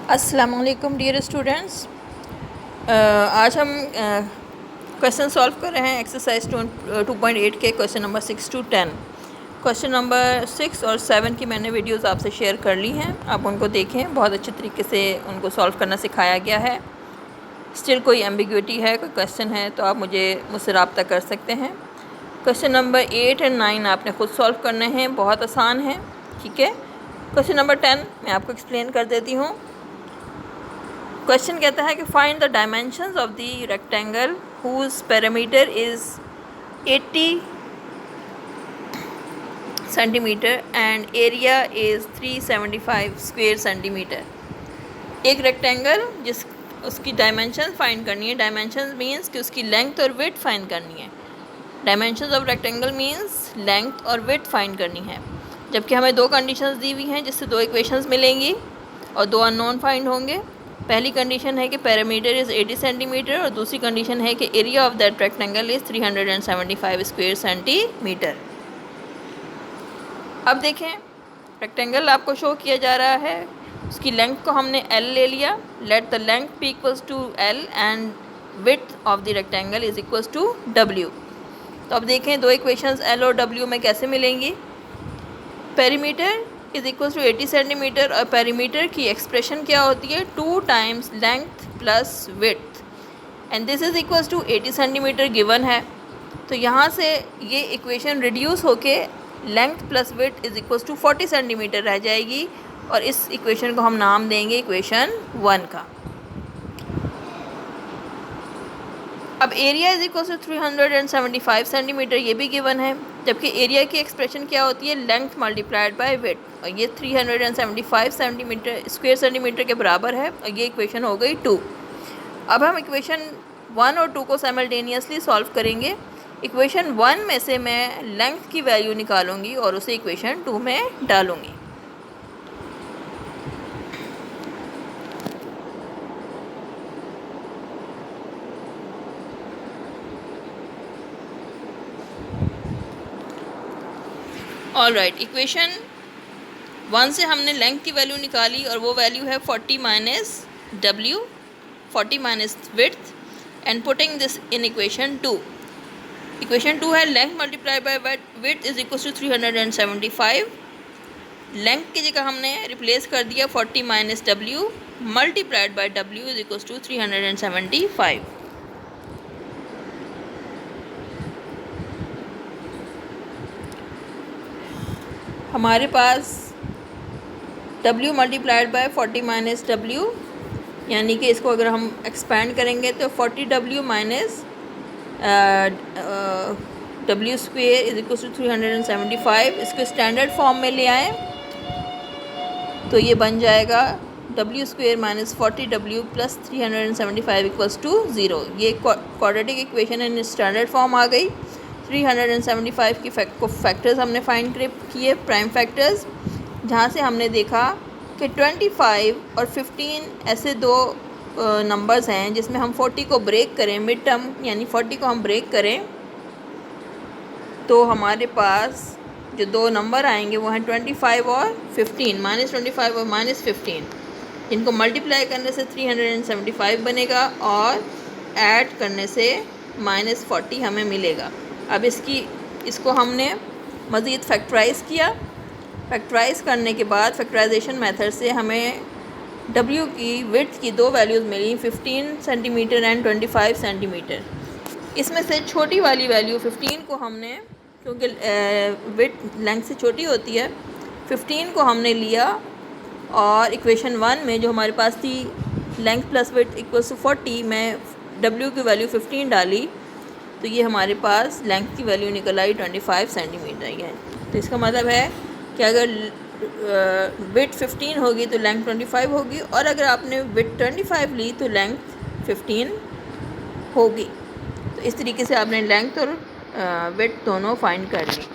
अस्सलामु अलैकुम dear students. आज हम क्वेश्चन सॉल्व कर रहे हैं एक्सरसाइज 2.8 के question number 6 to 10। Question number 6 और 7 की मैंने वीडियोस आपसे शेयर कर ली हैं, आप उनको देखें। बहुत अच्छे तरीके से उनको सॉल्व करना सिखाया गया है। स्टिल कोई एम्बिग्विटी है, कोई क्वेश्चन है तो आप मुझसे रब्ता कर सकते हैं। क्वेश्चन नंबर 8 और 9 आपने ख़ुद सॉल्व करने हैं, बहुत आसान है, ठीक है। क्वेश्चन नंबर 10 मैं आपको एक्सप्लेन कर देती हूँ। क्वेश्चन कहता है कि find the dimensions of the rectangle whose parameter is 80 centimetre and area is 375 square centimetre. एक रेक्टेंगल जिस उसकी डायमेंशन फाइंड करनी है। डायमेंशन मीन्स कि उसकी लेंथ और विड्थ फाइंड करनी है। Dimensions of rectangle means length और विड्थ फाइंड करनी है। जबकि हमें दो कंडीशंस दी हुई हैं जिससे दो इक्वेशंस मिलेंगी और दो अननोन फाइंड होंगे। पहली कंडीशन है कि पैरामीटर इज़ 80 सेंटीमीटर और दूसरी कंडीशन है कि area of that rectangle is 375 square centimetre. अब देखें, रेक्टेंगल आपको शो किया जा रहा है, उसकी लेंथ को हमने L ले लिया। Let the length be equals to L and width of the rectangle is equals to W। तो अब देखें दो इक्वेशंस L और W में कैसे मिलेंगी। Perimeter is equal to 80 centimetre और पेरीमीटर की एक्सप्रेशन क्या होती है, 2 times length plus width and this is equal to 80 centimetre given है। तो यहाँ से ये इक्वेशन रिड्यूस होके length plus width is equal to 40 centimetre रह जाएगी और इस इक्वेशन को हम नाम देंगे इक्वेशन 1 का। अब area is equal to 375 centimetre, ये भी गिवन है। जबकि एरिया की एक्सप्रेशन क्या होती है, लेंथ मल्टीप्लाइड बाय विड्थ, और ये 375 सेंटीमीटर स्क्वायर सेंटीमीटर के बराबर है और ये इक्वेशन हो गई 2। अब हम इक्वेशन 1 और 2 को साइमल्टेनियसली सॉल्व करेंगे। इक्वेशन 1 में से मैं लेंथ की वैल्यू निकालूंगी और उसे इक्वेशन 2 में डालूंगी। ऑलराइट, इक्वेशन 1 से हमने लेंथ की वैल्यू निकाली और वो वैल्यू है 40 minus W, 40 minus width and putting this in equation 2। Equation 2 है length multiply by width is equal to 375। लेंथ की जगह हमने रिप्लेस कर दिया 40 minus W multiplied by W is equal to 375। हमारे पास W multiplied by 40 minus W, यानी कि इसको अगर हम एक्सपेंड करेंगे तो 40W minus W square is equal to 375। इसको स्टैंडर्ड फॉर्म में ले आएँ तो ये बन जाएगा W square minus 40W plus 375 equals to 0। ये quadratic equation in standard form आ गई। 375 की फैक्टर्स हमने फाइंड किए, प्राइम फैक्टर्स, जहाँ से हमने देखा कि 25 और 15 ऐसे दो नंबर्स हैं जिसमें हम 40 को ब्रेक करें, मिड टर्म यानी 40 को हम ब्रेक करें तो हमारे पास जो दो नंबर आएंगे वो हैं 25 और 15, -25 और -15, जिनको मल्टीप्लाई करने से 375 बनेगा और ऐड करने से -40 हमें मिलेगा। अब इसको हमने मज़ीद फैक्टराइज़ किया। फैक्टराइज़ करने के बाद फैक्टराइजेशन मेथड से हमें W की विड्थ की दो वैल्यूज़ मिली, 15 सेंटीमीटर एंड 25 सेंटीमीटर। इसमें से छोटी वाली वैल्यू 15 को हमने, क्योंकि विड्थ लेंथ से छोटी होती है, 15 को हमने लिया और इक्वेशन 1 में जो हमारे पास थी length plus width equals to 40 में W की वैल्यू 15 डाली तो ये हमारे पास लेंथ की वैल्यू निकल आई 25 सेंटीमीटर है। तो इसका मतलब है कि अगर विड्थ 15 होगी तो लेंथ 25 होगी और अगर आपने विड्थ 25 ली तो लेंथ 15 होगी। तो इस तरीके से आपने लेंथ और विड्थ दोनों फाइंड कर ली।